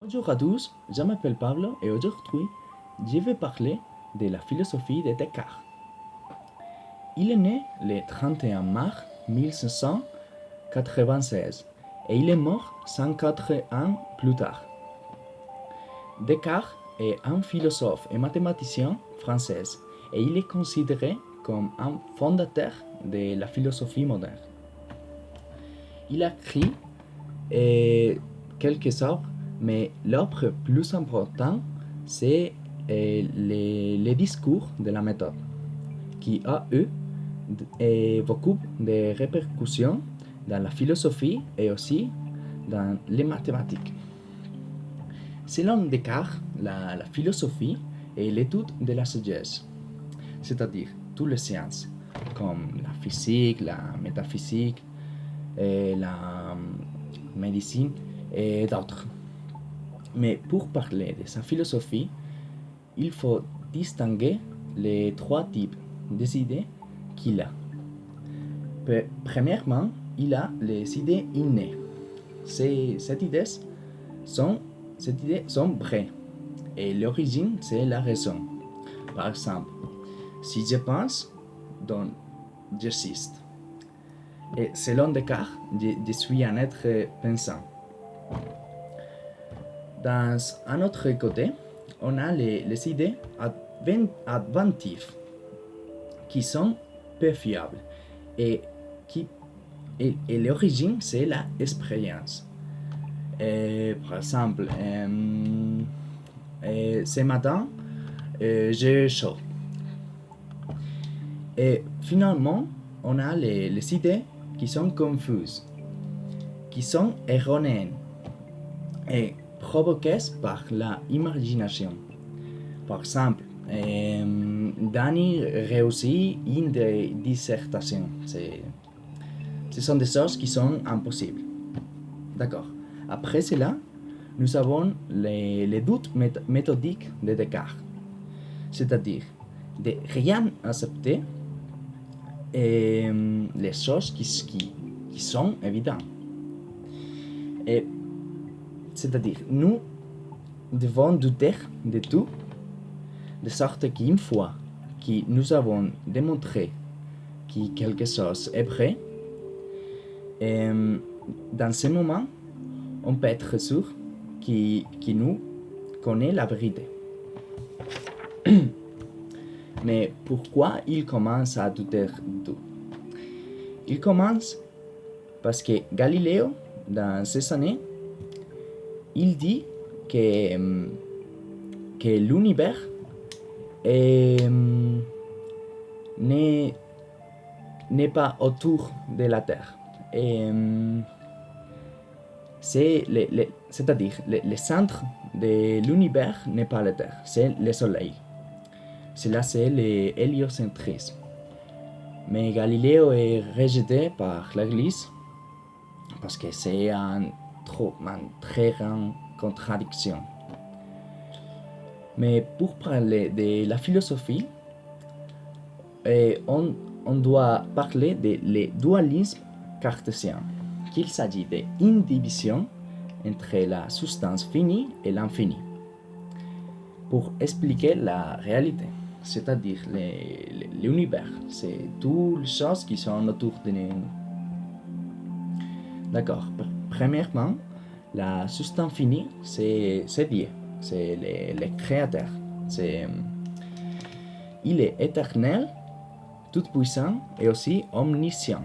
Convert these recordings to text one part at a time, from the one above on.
Bonjour à tous, je m'appelle Pablo et aujourd'hui, je vais parler de la philosophie de Descartes. Il est né le 31 mars 1596 et il est mort 104 ans plus tard. Descartes est un philosophe et mathématicien français et il est considéré comme un fondateur de la philosophie moderne. Il a écrit quelques œuvres, mais l'œuvre plus importante, c'est les discours de la méthode, qui a eu beaucoup de répercussions dans la philosophie et aussi dans les mathématiques. Selon Descartes, la philosophie est l'étude de la sagesse, c'est-à-dire toutes les sciences, comme la physique, la métaphysique, et la médecine et d'autres. Mais pour parler de sa philosophie, il faut distinguer les trois types d'idées qu'il a. Premièrement, il a les idées innées. Ces idées sont vraies et l'origine, c'est la raison. Par exemple, si je pense, donc j'existe. Et selon Descartes, je suis un être pensant. Dans un autre côté, on a les idées adventives qui sont peu fiables et l'origine, c'est l'expérience. Par exemple, ce matin, j'ai chaud. Et finalement, on a les idées qui sont confuses, qui sont erronées et provoquées par l'imagination. Par exemple, Danny réussit une dissertation. Ce sont des choses qui sont impossibles. D'accord. Après cela, nous avons les doutes méthodiques de Descartes, c'est-à-dire de rien accepter les choses qui sont évidentes. Et c'est-à-dire, nous devons douter de tout, de sorte qu'une fois que nous avons démontré que quelque chose est vrai, dans ce moment, on peut être sûr que nous connaissons la vérité. Mais pourquoi il commence à douter de tout? Il commence parce que Galiléo, dans ces années, il dit que l'univers n'est pas autour de la Terre. C'est-à-dire, le centre de l'univers n'est pas la Terre, c'est le Soleil. Cela, c'est l'héliocentrisme. Mais Galiléo est rejeté par l'Église parce que c'est une très grande contradiction. Mais pour parler de la philosophie, on doit parler du dualisme cartésien, qu'il s'agit d'une division entre la substance finie et l'infini, pour expliquer la réalité, c'est-à-dire l'univers, c'est toutes les choses qui sont autour de nous. D'accord. Premièrement, la substance finie, c'est Dieu, c'est le créateur. Il est éternel, tout-puissant et aussi omniscient.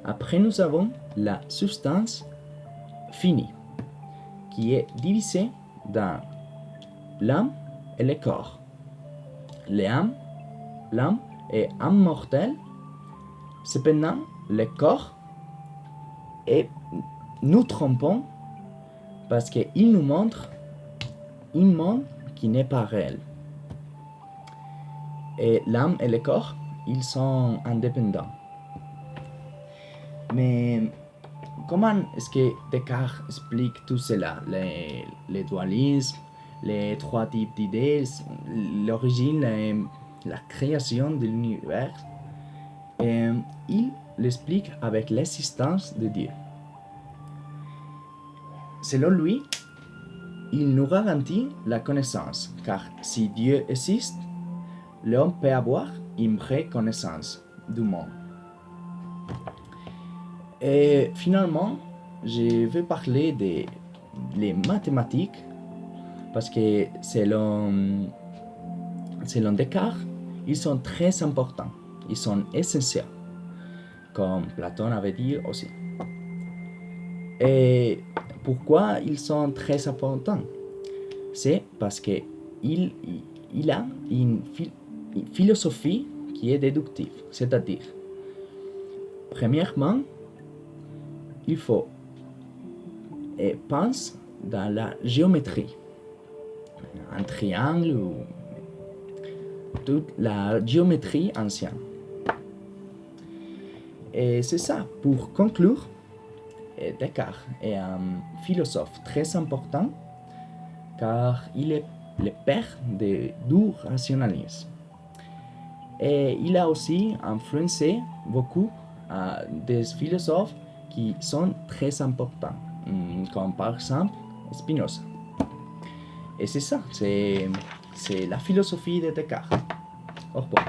Après, nous avons la substance finie, qui est divisée dans l'âme et le corps. L'âme est immortelle, cependant, le corps et nous trompons parce qu'il nous montre un monde qui n'est pas réel. Et l'âme et le corps, ils sont indépendants. Mais comment est-ce que Descartes explique tout cela, le dualisme, les trois types d'idées, l'origine, la création de l'univers? Il l'explique avec l'existence de Dieu. Selon lui, il nous garantit la connaissance, car si Dieu existe, l'homme peut avoir une vraie connaissance du monde. Et finalement, je vais parler des mathématiques, parce que selon Descartes, ils sont très importants, ils sont essentiels, comme Platon avait dit aussi. Et pourquoi ils sont très importants? C'est parce qu'il a une philosophie qui est déductive, c'est-à-dire, premièrement, il faut penser dans la géométrie, un triangle ou toute la géométrie ancienne. Et c'est ça, pour conclure, Descartes est un philosophe très important car il est le père du rationalisme. Et il a aussi influencé beaucoup des philosophes qui sont très importants, comme par exemple Spinoza. Et c'est ça, c'est la philosophie de Descartes. Au revoir.